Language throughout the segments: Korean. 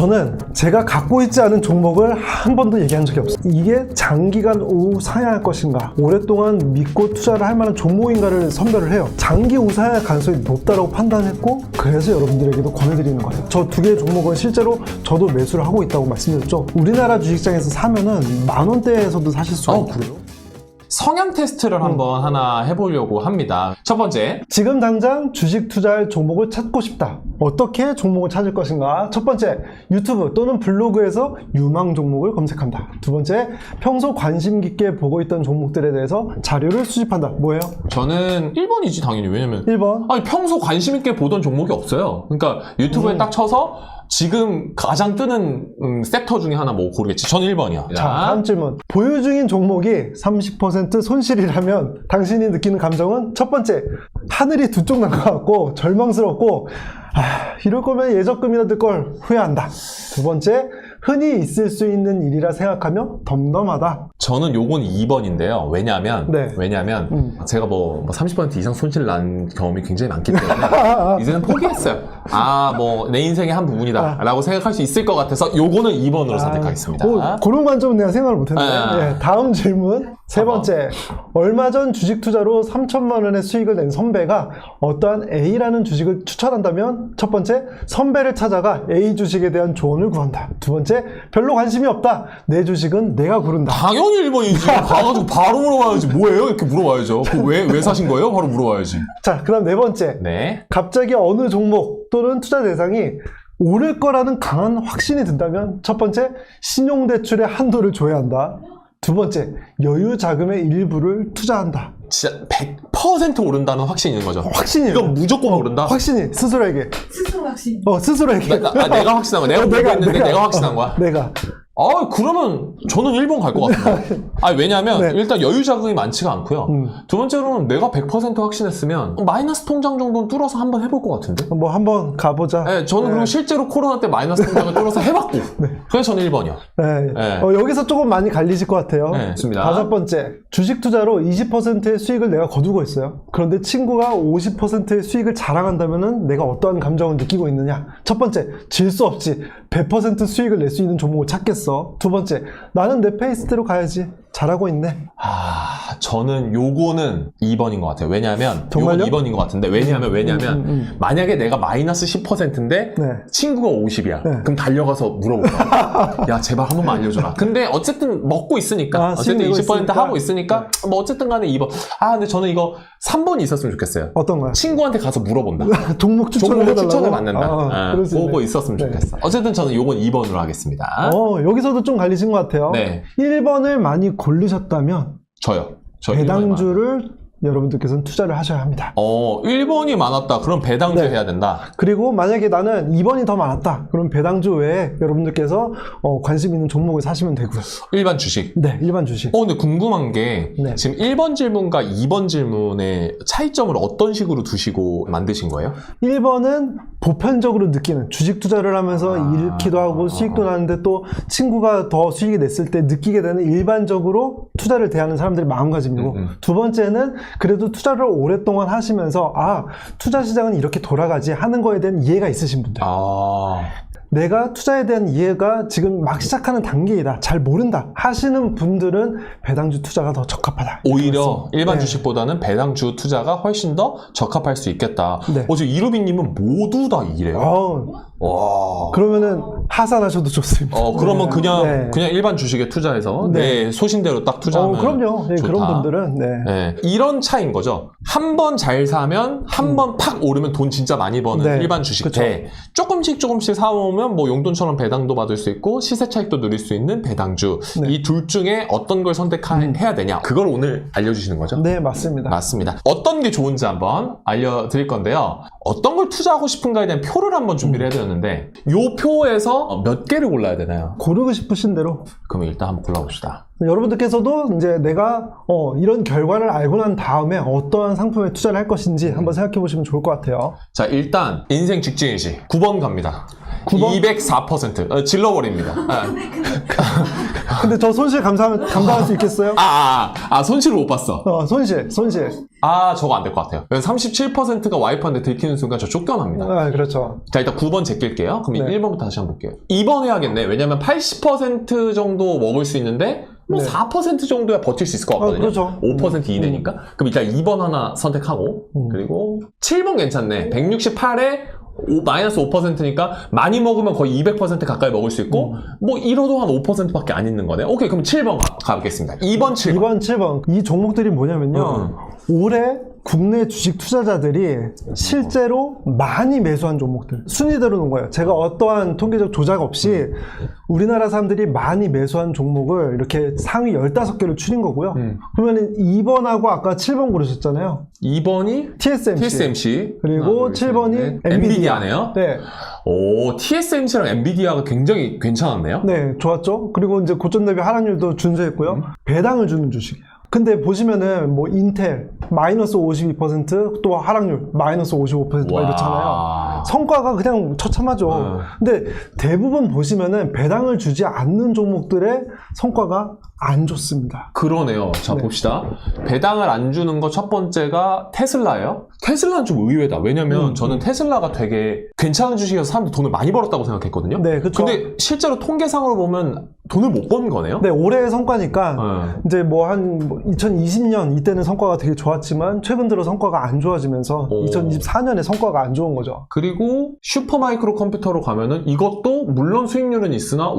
저는 제가 갖고 있지 않은 종목을 한 번도 얘기한 적이 없어요. 이게 장기간 우상향할 것인가, 오랫동안 믿고 투자를 할 만한 종목인가를 선별을 해요. 장기 우상향 가능성이 높다고 판단했고, 그래서 여러분들에게도 권해드리는 거예요. 저 두 개의 종목은 실제로 저도 매수를 하고 있다고 말씀드렸죠. 우리나라 주식장에서 사면은 10,000원대에서도 사실 수가 있어요. 그래요? 성향 테스트를 한번 하나 해보려고 합니다. 첫 번째, 지금 당장 주식 투자할 종목을 찾고 싶다. 어떻게 종목을 찾을 것인가? 첫 번째, 유튜브 또는 블로그에서 유망 종목을 검색한다. 두 번째, 평소 관심 깊게 보고 있던 종목들에 대해서 자료를 수집한다. 뭐예요? 저는 1번이지 당연히. 왜냐면 1번. 아니 평소 관심 있게 보던 종목이 없어요. 그러니까 유튜브에 딱 쳐서 지금 가장 뜨는 섹터 중에 하나 뭐 고르겠지. 전 1번이야. 자, 다음 질문. 보유 중인 종목이 30% 손실이라면 당신이 느끼는 감정은? 첫 번째, 하늘이 두 쪽 난 것 같고 절망스럽고, 이럴 거면 예적금이나 들 걸 후회한다. 두 번째, 흔히 있을 수 있는 일이라 생각하며 덤덤하다. 저는 요건 2번인데요. 왜냐하면 제가 뭐 30% 이상 손실 난 경험이 굉장히 많기 때문에 이제는 포기했어요. 뭐 내 인생의 한 부분이다 라고 생각할 수 있을 것 같아서 요거는 2번으로 선택하겠습니다. 그런 관점은 내가 생각을 못했는데. 네, 다음 질문. 세 번째, 얼마 전 주식 투자로 3천만 원의 수익을 낸 선배가 어떠한 A라는 주식을 추천한다면? 첫 번째, 선배를 찾아가 A 주식에 대한 조언을 구한다. 두 번째, 별로 관심이 없다. 내 주식은 내가 고른다. 당연히 1번이지. 가가지고 바로 물어봐야지. 뭐예요? 이렇게 물어봐야죠. 왜 사신 거예요? 바로 물어봐야지. 자, 그럼 네 번째. 네. 갑자기 어느 종목 또는 투자 대상이 오를 거라는 강한 확신이 든다면? 첫 번째, 신용대출의 한도를 줘야 한다. 두 번째, 여유 자금의 일부를 투자한다. 진짜 100% 오른다는 확신이 있는 거죠. 확신이에요. 이건 무조건 오른다. 확신이 스스로에게. 스스로 확신. 스스로에게. 내가 확신한 거야. 내가 보고 있는데 내가 확신한 거야. 내가. 그러면 저는 1번 갈 것 같은데. 왜냐면 네. 일단 여유 자금이 많지가 않고요. 두 번째로는 내가 100% 확신했으면 마이너스 통장 정도는 뚫어서 한번 해볼 것 같은데. 뭐 한번 가보자. 네, 저는 그리고 실제로 코로나 때 마이너스 통장을 뚫어서 해봤고. 그래서 저는 1번이요. 네. 여기서 조금 많이 갈리실 것 같아요. 네, 좋습니다. 다섯 번째, 주식 투자로 20%의 수익을 내가 거두고 있어요. 그런데 친구가 50%의 수익을 자랑한다면은 내가 어떠한 감정을 느끼고 있느냐? 첫 번째, 질 수 없지. 100% 수익을 낼 수 있는 종목을 찾겠어. 두 번째, 나는 내 페이스대로 가야지. 잘하고 있네. 저는 요거는 2번인 것 같아요. 왜냐면 정말요? 요건 2번인 것 같은데 왜냐면 만약에 내가 마이너스 10%인데 네. 친구가 50이야. 네. 그럼 달려가서 물어볼까? 야 제발 한 번만 알려줘라. 근데 어쨌든 먹고 있으니까 어쨌든 20% 하고 있으니까 뭐 어쨌든 간에 2번. 근데 저는 이거 3번이 있었으면 좋겠어요. 어떤 거요? 친구한테 가서 물어본다. 종목 추천을 해달라고? 추천을 받는다. 그럴 수 있네. 그거 있었으면 좋겠어. 어쨌든 저는 요건 2번으로 하겠습니다. 여기서도 좀 갈리신 것 같아요. 네. 1번을 많이 고르셨다면 저요. 배당주를 여러분들께서는 투자를 하셔야 합니다. 1번이 많았다. 그럼 배당주 네. 해야 된다. 그리고 만약에 나는 2번이 더 많았다. 그럼 배당주 외에 여러분들께서 관심 있는 종목을 사시면 되고요. 일반 주식. 네, 일반 주식. 근데 궁금한 게 네. 지금 1번 질문과 2번 질문의 차이점을 어떤 식으로 두시고 만드신 거예요? 1번은 보편적으로 느끼는, 주식 투자를 하면서 잃기도 하고 수익도 나는데 또 친구가 더 수익이 냈을 때 느끼게 되는 일반적으로 투자를 대하는 사람들의 마음가짐이고, 두 번째는 그래도 투자를 오랫동안 하시면서 투자 시장은 이렇게 돌아가지 하는 거에 대한 이해가 있으신 분들. 내가 투자에 대한 이해가 지금 막 시작하는 단계이다, 잘 모른다 하시는 분들은 배당주 투자가 더 적합하다. 오히려 일반 네. 주식보다는 배당주 투자가 훨씬 더 적합할 수 있겠다. 네. 지금 이루비님은 모두 다 이래요. 와. 그러면은 하산하셔도 좋습니다. 그러면 네. 그냥 일반 주식에 투자해서 네. 내 소신대로 딱 투자하면 그럼요. 네, 좋다. 그런 분들은 네. 이런 차이인 거죠. 한 번 잘 사면 한 번 팍 오르면 돈 진짜 많이 버는 네. 일반 주식 그쵸. 대 조금씩 사오면 뭐 용돈처럼 배당도 받을 수 있고 시세 차익도 누릴 수 있는 배당주. 네. 이 둘 중에 어떤 걸 선택해야 되냐. 그걸 오늘 알려주시는 거죠? 네, 맞습니다. 맞습니다. 어떤 게 좋은지 한번 알려드릴 건데요. 어떤 걸 투자하고 싶은가에 대한 표를 한번 준비를 해드렸는데 이 표에서 몇 개를 골라야 되나요? 고르고 싶으신 대로. 그럼 일단 한번 골라봅시다. 여러분들께서도 이제 내가 이런 결과를 알고 난 다음에 어떠한 상품에 투자를 할 것인지 한번 생각해 보시면 좋을 것 같아요. 자, 일단 인생 직진이지 9번 갑니다. 9번? 204%. 질러버립니다. 근데 저 손실 감당할 수 있겠어요? 손실을 못 봤어. 손실. 저거 안 될 것 같아요. 37%가 와이프한테 들키는 순간 저 쫓겨납니다. 그렇죠. 자, 일단 9번 제낄게요. 그럼 네. 1번부터 다시 한번 볼게요. 2번 해야겠네. 왜냐면 80% 정도 먹을 수 있는데, 뭐 네. 4% 정도야 버틸 수 있을 것 같거든요. 그렇죠. 5% 이내니까. 그럼 일단 2번 하나 선택하고, 그리고 7번 괜찮네. 168에 마이너스 5%니까 많이 먹으면 거의 200% 가까이 먹을 수 있고, 뭐 잃어도 한 5%밖에 안 있는 거네요. 오케이, 그럼 7번 가보겠습니다. 2번, 7번. 2번, 7번. 이 종목들이 뭐냐면요. 올해 국내 주식 투자자들이 실제로 많이 매수한 종목들. 순위대로 놓은 거예요. 제가 어떠한 통계적 조작 없이 우리나라 사람들이 많이 매수한 종목을 이렇게 상위 15개를 추린 거고요. 그러면 2번하고 아까 7번 고르셨잖아요. 2번이 TSMC. 그리고 7번이 엔비디아네요. 네. 오, TSMC랑 엔비디아가 굉장히 괜찮았네요. 네, 좋았죠. 그리고 이제 고점 대비 하락률도 준수했고요. 배당을 주는 주식이에요. 근데 보시면은 뭐 인텔 마이너스 52%, 또 하락률 마이너스 55% 이렇잖아요. 성과가 그냥 처참하죠. 근데 대부분 보시면은 배당을 주지 않는 종목들의 성과가 안 좋습니다. 그러네요. 자, 봅시다. 배당을 안 주는 거 첫 번째가 테슬라예요. 테슬라는 좀 의외다. 왜냐면 저는 테슬라가 되게 괜찮은 주식이어서 사람들이 돈을 많이 벌었다고 생각했거든요. 네, 그렇죠. 근데 실제로 통계상으로 보면 돈을 못 번 거네요. 네, 올해의 성과니까 이제 뭐 한 2020년 이때는 성과가 되게 좋았지만 최근 들어 성과가 안 좋아지면서 2024년에 성과가 안 좋은 거죠. 그리고 슈퍼마이크로 컴퓨터로 가면은 이것도 물론 수익률은 있으나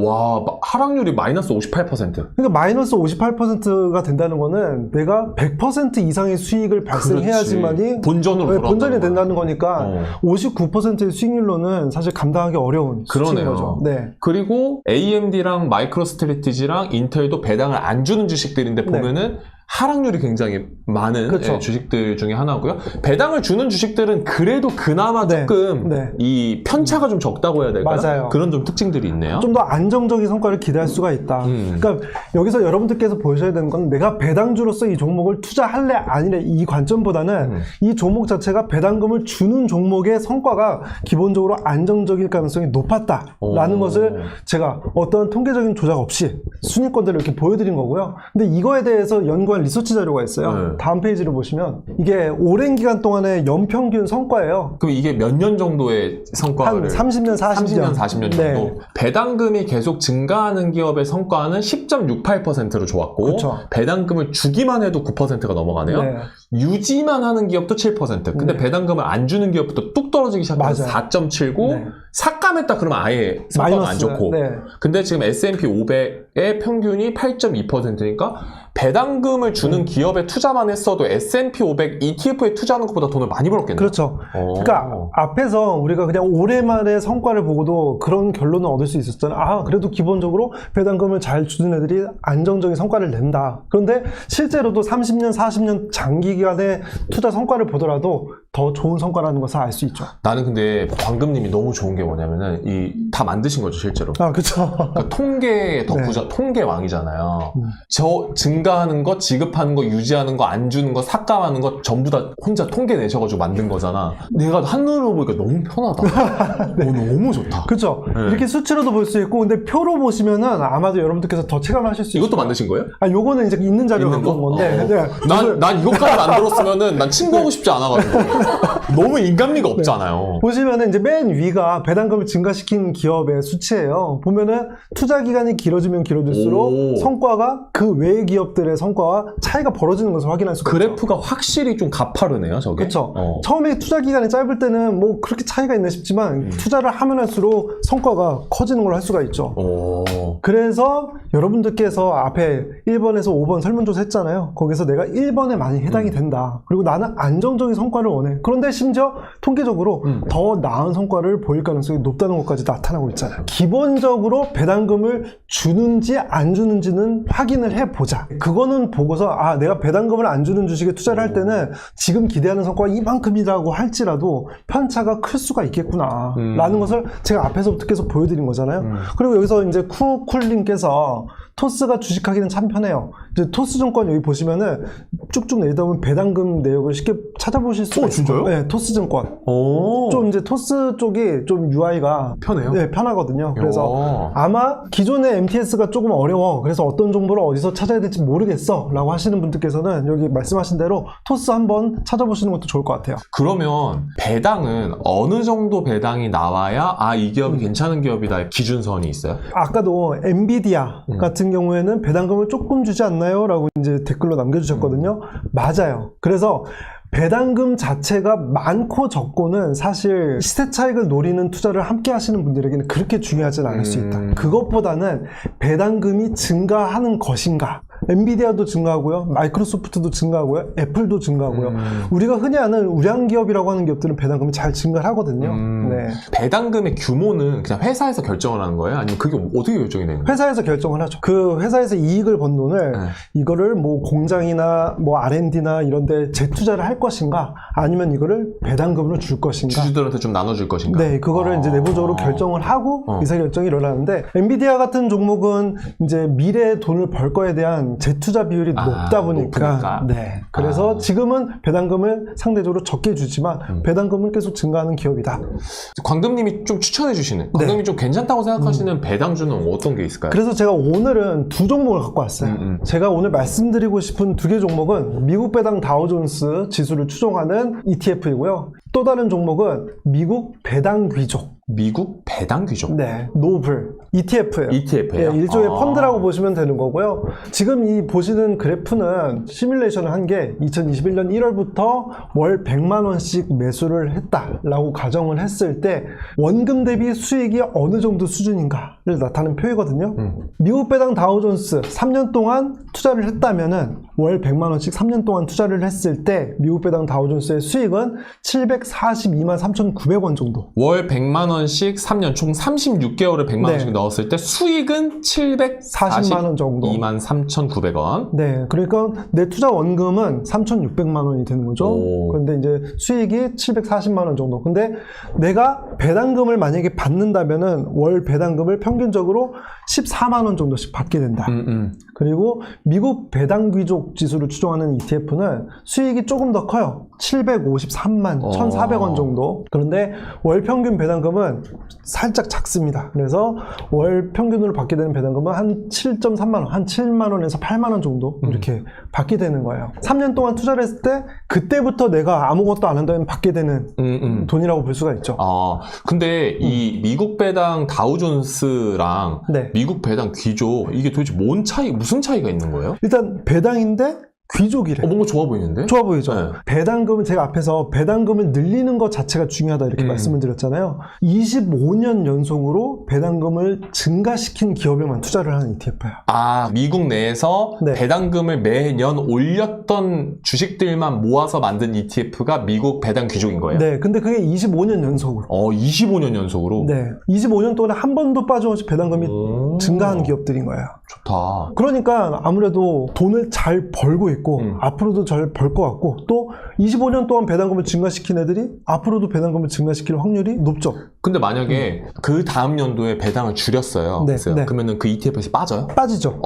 하락률이 마이너스 58%. 그러니까 마이너스 58%가 된다는 거는 내가 100% 이상의 수익을 발생해야지만이 본전으로 본전이 된다는 거니까 59%의 수익률로는 사실 감당하기 어려운 수치인 거죠. 네. 그리고 AMD랑 마이크로스트래티지랑 인텔도 배당을 안 주는 주식들인데 보면은 하락률이 굉장히 많은 그렇죠. 주식들 중에 하나고요. 배당을 주는 주식들은 그래도 그나마 조금 이 편차가 좀 적다고 해야 될까요? 맞아요. 그런 좀 특징들이 있네요. 좀 더 안정적인 성과를 기대할 수가 있다. 그러니까 여기서 여러분들께서 보셔야 되는 건 내가 배당주로서 이 종목을 투자할래 아니래 이 관점보다는 이 종목 자체가 배당금을 주는 종목의 성과가 기본적으로 안정적일 가능성이 높았다라는 것을 제가 어떤 통계적인 조작 없이 순위권들을 이렇게 보여드린 거고요. 근데 이거에 대해서 연구한 리서치 자료가 있어요. 다음 페이지를 보시면 이게 오랜 기간 동안의 연평균 성과예요. 그럼 이게 몇 년 정도의 성과를? 한 30년, 40년 정도. 배당금이 계속 증가하는 기업의 성과는 10.68%로 좋았고 배당금을 주기만 해도 9%가 넘어가네요. 유지만 하는 기업도 7%. 근데 배당금을 안 주는 기업부터 뚝 떨어지기 시작해서 4.79. 삭감했다 그러면 아예 성과가 안 좋고. 근데 지금 S&P 500의 평균이 8.2%니까 배당금을 주는 기업에 투자만 했어도 S&P 500 ETF에 투자하는 것보다 돈을 많이 벌었겠네요. 그렇죠. 그러니까 앞에서 우리가 그냥 올해만의 성과를 보고도 그런 결론을 얻을 수 있었잖아요. 그래도 기본적으로 배당금을 잘 주는 애들이 안정적인 성과를 낸다. 그런데 실제로도 30년, 40년 장기 기간의 투자 성과를 보더라도 더 좋은 성과라는 것을 알 수 있죠. 나는 근데 광금님이 너무 좋은 게 뭐냐면은 다 만드신 거죠, 실제로. 그렇죠. 그러니까 통계 덕후자, 통계 왕이잖아요. 저 증가하는 거, 지급하는 거, 유지하는 거, 안 주는 거, 삭감하는 거 전부 다 혼자 통계 내셔가지고 만든 거잖아. 내가 한눈으로 보니까 너무 편하다. 너무 좋다. 그렇죠. 이렇게 수치로도 볼 수 있고, 근데 표로 보시면은 아마도 여러분들께서 더 체감하실 수 있어요. 이것도 만드신 거예요? 요거는 이제 있는 자료 갖고 온 건데. 난 이것까지 만들었으면은 난 친구하고 싶지 않아가지고. 너무 인간미가 없잖아요. 보시면은 이제 맨 위가 배당금을 증가시킨 기업의 수치예요. 보면은 투자 기간이 길어지면 길어질수록 성과가 그 외의 기업들의 성과와 차이가 벌어지는 것을 확인할 수가 있죠. 그래프가 확실히 좀 가파르네요, 저게. 그렇죠. 처음에 투자 기간이 짧을 때는 뭐 그렇게 차이가 있나 싶지만 투자를 하면 할수록 성과가 커지는 걸 할 수가 있죠. 그래서 여러분들께서 앞에 1번에서 5번 설문조사 했잖아요. 거기서 내가 1번에 많이 해당이 된다. 그리고 나는 안정적인 성과를 원해. 그런데 심지어 통계적으로 더 나은 성과를 보일 가능성이 높다는 것까지 나타나고 있잖아요. 기본적으로 배당금을 주는지 안 주는지는 확인을 해보자. 그거는 보고서 내가 배당금을 안 주는 주식에 투자를 할 때는 지금 기대하는 성과가 이만큼이라고 할지라도 편차가 클 수가 있겠구나 라는 것을 제가 앞에서부터 계속 보여드린 거잖아요. 그리고 여기서 이제 쿠쿨님께서 토스가 주식하기는 참 편해요. 이제 토스증권 여기 보시면은 쭉쭉 내리다 보면 배당금 내역을 쉽게 찾아보실 수가 있어요. 진짜요? 네, 토스증권. 오. 좀 이제 토스 쪽이 좀 UI가 편해요? 네, 편하거든요. 그래서 오. 아마 기존의 MTS가 조금 어려워. 그래서 어떤 정보를 어디서 찾아야 될지 모르겠어. 라고 하시는 분들께서는 여기 말씀하신 대로 토스 한번 찾아보시는 것도 좋을 것 같아요. 그러면 배당은 어느 정도 배당이 나와야 이 기업이 괜찮은 기업이다 기준선이 있어요? 아까도 엔비디아 같은 경우에는 배당금을 조금 주지 않나요? 라고 이제 댓글로 남겨주셨거든요. 맞아요. 그래서 배당금 자체가 많고 적고는 사실 시세 차익을 노리는 투자를 함께 하시는 분들에게는 그렇게 중요하진 않을 수 있다. 그것보다는 배당금이 증가하는 것인가. 엔비디아도 증가하고요. 마이크로소프트도 증가하고요. 애플도 증가하고요. 우리가 흔히 아는 우량기업이라고 하는 기업들은 배당금이 잘 증가를 하거든요. 네. 배당금의 규모는 그냥 회사에서 결정을 하는 거예요? 아니면 그게 어떻게 결정이 되는 거예요? 회사에서 결정을 하죠. 그 회사에서 이익을 번 돈을 이거를 뭐 공장이나 뭐 R&D나 이런 데 재투자를 할 것인가 아니면 이거를 배당금으로 줄 것인가 주주들한테 좀 나눠줄 것인가? 네, 그거를 이제 내부적으로 결정을 하고 의사결정이 일어나는데 엔비디아 같은 종목은 이제 미래에 돈을 벌 거에 대한 재투자 비율이 높다 보니까 네. 그래서 지금은 배당금을 상대적으로 적게 주지만 배당금은 계속 증가하는 기업이다. 광금님이 좀 추천해 주시는 광금님이 좀 괜찮다고 생각하시는 배당주는 어떤 게 있을까요? 그래서 제가 오늘은 두 종목을 갖고 왔어요. 제가 오늘 말씀드리고 싶은 두 개 종목은 미국 배당 다우존스 지수를 추종하는 ETF이고요. 또 다른 종목은 미국 배당 귀족. 미국 배당 귀족? 네, 노블 ETF예요. ETF예요? 네, 일종의 펀드라고 보시면 되는 거고요. 지금 이 보시는 그래프는 시뮬레이션을 한 게 2021년 1월부터 월 100만 원씩 매수를 했다라고 가정을 했을 때 원금 대비 수익이 어느 정도 수준인가를 나타내는 표이거든요. 미국 배당 다우존스 3년 동안 투자를 했다면은 월 100만 원씩 3년 동안 투자를 했을 때 미국 배당 다우존스의 수익은 742만 3,900원 정도. 월 100만 원씩 3년 총 36개월을 100만 원씩 넣었을 때 수익은 740만 원 정도. 2만 3,900원. 네, 그러니까 내 투자 원금은 3,600만 원이 되는 거죠. 그런데 이제 수익이 740만 원 정도. 근데 내가 배당금을 만약에 받는다면은 월 배당금을 평균적으로 14만 원 정도씩 받게 된다. 그리고 미국 배당 귀족 지수를 추종하는 ETF는 수익이 조금 더 커요. 753만 1,400원 정도. 그런데 월 평균 배당금은 살짝 작습니다. 그래서 월 평균으로 받게 되는 배당금은 한 7.3만 원, 한 7만 원에서 8만 원 정도 이렇게 받게 되는 거예요. 3년 동안 투자를 했을 때 그때부터 내가 아무것도 안 한다면 받게 되는 돈이라고 볼 수가 있죠. 근데 이 미국 배당 다우존스랑 네. 미국 배당 귀족 이게 도대체 무슨 차이가 있는 거예요? 일단 배당인데 귀족이래. 뭔가 좋아 보이는데? 좋아 보이죠? 네. 배당금은 제가 앞에서 배당금을 늘리는 것 자체가 중요하다 이렇게 말씀을 드렸잖아요. 25년 연속으로 배당금을 증가시킨 기업에만 투자를 하는 ETF야. 미국 내에서 네. 배당금을 매년 올렸던 주식들만 모아서 만든 ETF가 미국 배당 귀족인 거예요? 네, 근데 그게 25년 연속으로. 25년 연속으로? 네, 25년 동안에 한 번도 빠짐없이 배당금이 증가한 기업들인 거예요. 좋다. 그러니까 아무래도 돈을 잘 벌고 있고 앞으로도 잘 벌 것 같고 또 25년 동안 배당금을 증가시킨 애들이 앞으로도 배당금을 증가시킬 확률이 높죠. 근데 만약에 그 다음 연도에 배당을 줄였어요. 네, 네. 그러면은 그 ETF에서 빠져요? 빠지죠.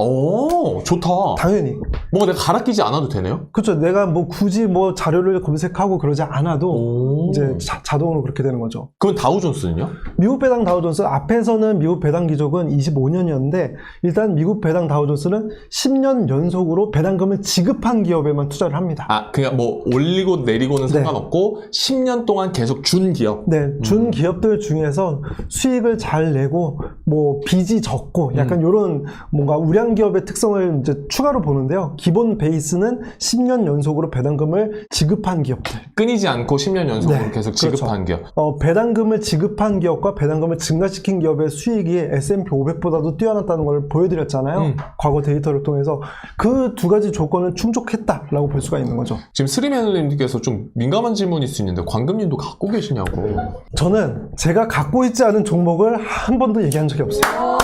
좋다. 당연히. 뭔가 내가 갈아 끼지 않아도 되네요? 그렇죠. 내가 뭐 굳이 뭐 자료를 검색하고 그러지 않아도 이제 자동으로 그렇게 되는 거죠. 그럼 다우존스는요? 미국 배당 다우존스 앞에서는 미국 배당 기족은 25년이었는데 일단 미국 배당 다우존스는 10년 연속으로 배당금을 지급한 기업에만 투자를 합니다. 그냥 뭐 올리고 내리고는 상관없고 10년 동안 계속 준 기업? 네, 준 기업들 중에서 수익을 잘 내고 뭐 빚이 적고 약간 이런 뭔가 우량 기업의 특성을 이제 추가로 보는데요. 기본 베이스는 10년 연속으로 배당금을 지급한 기업들. 끊이지 않고 10년 연속으로 계속 지급한 그렇죠. 기업. 배당금을 지급한 기업과 배당금을 증가시킨 기업의 수익이 S&P 500보다도 뛰어났다는 걸 보여드렸잖아요. 과거 데이터를 통해서 그 두 가지 조건을 충족했다라고 볼 수가 있는 거죠. 지금 스리맨님께서 좀 민감한 질문일 수 있는데 광금님도 갖고 계시냐고. 저는 제가 갖고 있지 않은 종목을 한 번도 얘기한 적이 없어요.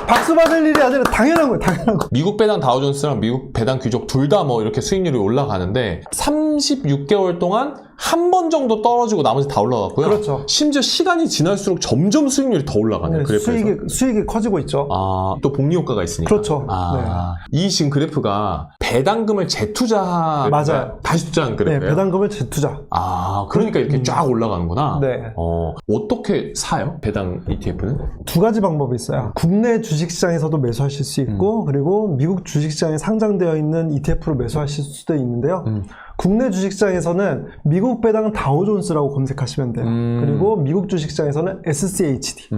박수 받을 일이 아니라 당연한 거예요. 당연한 거. 미국 배당 다우존스랑 미국 배당 귀족 둘 다 뭐 이렇게 수익률이 올라가는데 36개월 동안 한 번 정도 떨어지고 나머지 다 올라갔고요. 그렇죠. 심지어 시간이 지날수록 점점 수익률이 더 올라가네요. 네, 그래프에서. 수익이 커지고 있죠. 또 복리 효과가 있으니까. 그렇죠. 이 지금 그래프가 배당금을 재투자 맞아요. 다시 투자한 그래프예요. 네, 배당금을 재투자. 그러니까 이렇게 쫙 올라가는구나. 네. 어떻게 사요? 배당 ETF는? 두 가지 방법이 있어요. 국내 주식시장에서도 매수하실 수 있고 그리고 미국 주식시장에 상장되어 있는 ETF로 매수하실 수도 있는데요. 국내 주식시장에서는 미국 배당 다우존스라고 검색하시면 돼요. 그리고 미국 주식시장에서는 SCHD.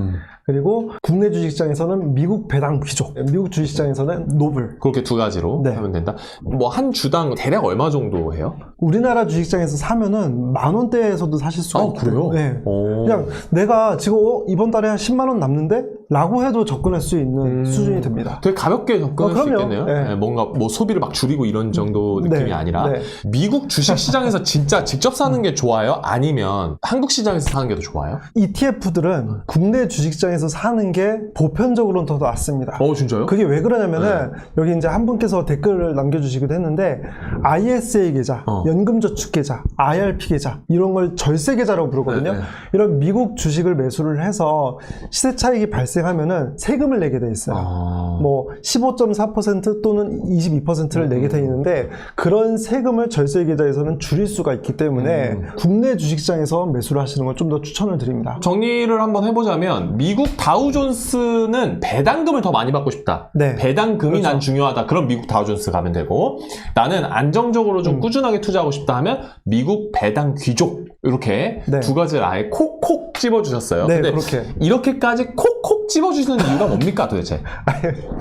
그리고 국내 주식시장에서는 미국 배당 귀족, 미국 주식시장에서는 노블. 그렇게 두 가지로 네. 하면 된다. 뭐 한 주당 대략 얼마 정도 해요? 우리나라 주식시장에서 사면은 10,000원대에서도 사실 수가 있고요. 그래요? 네. 그냥 내가 지금 이번 달에 한 10만 원 남는데? 라고 해도 접근할 수 있는 수준이 됩니다. 되게 가볍게 접근할 수 그럼요. 있겠네요. 네. 네, 뭔가 뭐 소비를 막 줄이고 이런 정도 느낌이 아니라 미국 주식 시장에서 진짜 직접 사는 게 좋아요? 아니면 한국 시장에서 사는 게 더 좋아요? ETF들은 국내 주식시장에서 사는 게 보편적으로는 더 낫습니다. 진짜요? 그게 왜 그러냐면은 여기 이제 한 분께서 댓글을 남겨주시기도 했는데 ISA 계좌, 연금저축 계좌, IRP 계좌 이런 걸 절세 계좌라고 부르거든요. 이런 미국 주식을 매수를 해서 시세 차익이 발생하면은 세금을 내게 돼 있어요. 뭐 15.4% 또는 22%를 내게 돼 있는데 그런 세금을 절세 계좌에서는 줄일 수가 있기 때문에 국내 주식시장에서 매수를 하시는 걸 좀 더 추천을 드립니다. 정리를 한번 해보자면 미국 다우존스는 배당금을 더 많이 받고 싶다. 네. 배당금이 그렇죠. 난 중요하다. 그럼 미국 다우존스 가면 되고 나는 안정적으로 좀 꾸준하게 투자하고 싶다 하면 미국 배당 귀족 이렇게 두 가지를 아예 콕콕 집어주셨어요. 네, 근데 그렇게. 이렇게까지 콕콕 집어주시는 이유가 뭡니까 도대체?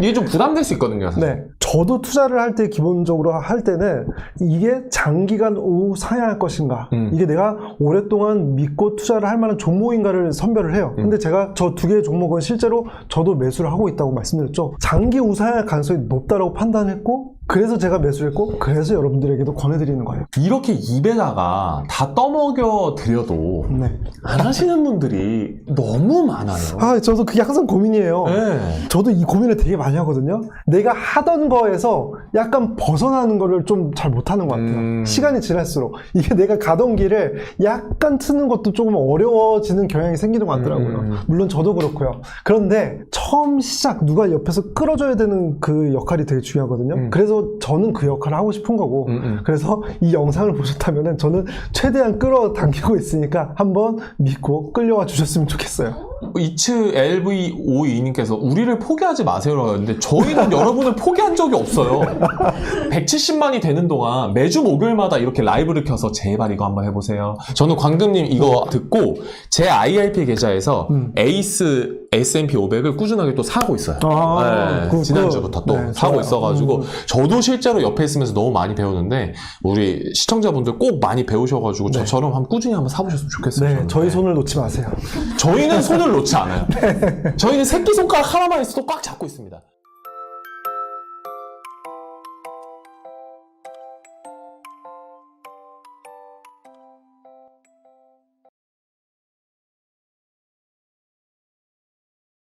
이게 좀 부담될 수 있거든요. 사실. 네. 저도 투자를 할 때 기본적으로 할 때는 이게 장기간 우상향할 것인가 이게 내가 오랫동안 믿고 투자를 할 만한 종목인가를 선별을 해요. 근데 제가 저 두 개의 종목은 실제로 저도 매수를 하고 있다고 말씀드렸죠. 장기 우상향할 가능성이 높다고 판단했고 그래서 제가 매수를 했고 그래서 여러분들에게도 권해드리는 거예요. 이렇게 입에다가 다 떠먹여 드려도 안 하시는 분들이 너무 많아요. 저도 그게 항상 고민이에요. 저도 이 고민을 되게 많이 하거든요. 내가 하던 거에서 약간 벗어나는 거를 좀 잘 못하는 것 같아요. 시간이 지날수록 이게 내가 가던 길을 약간 트는 것도 조금 어려워지는 경향이 생기는 것 같더라고요. 물론 저도 그렇고요. 그런데 처음 시작 누가 옆에서 끌어줘야 되는 그 역할이 되게 중요하거든요. 그래서 저는 그 역할을 하고 싶은 거고 그래서 이 영상을 보셨다면 저는 최대한 끌어당기고 있으니까 한번 믿고 끌려와 주셨으면 좋겠어요. 이츠 LV52님께서 우리를 포기하지 마세요라고 하는데 저희는 여러분을 포기한 적이 없어요. 170만이 되는 동안 매주 목요일마다 이렇게 라이브를 켜서 제발 이거 한번 해보세요. 저는 광금님 이거 듣고 제 IRP 계좌에서 에이스 S&P 500을 꾸준하게 또 사고 있어요. 지난주부터 또 사고 있어가지고 저도 실제로 옆에 있으면서 너무 많이 배우는데 우리 시청자분들 꼭 많이 배우셔가지고 저처럼 한번 꾸준히 한번 사보셨으면 좋겠어요. 네, 저희 손을 놓지 마세요. 저희는 손을 놓지 않아요. 저희는 새끼손가락 하나만 있어도 꽉 잡고 있습니다.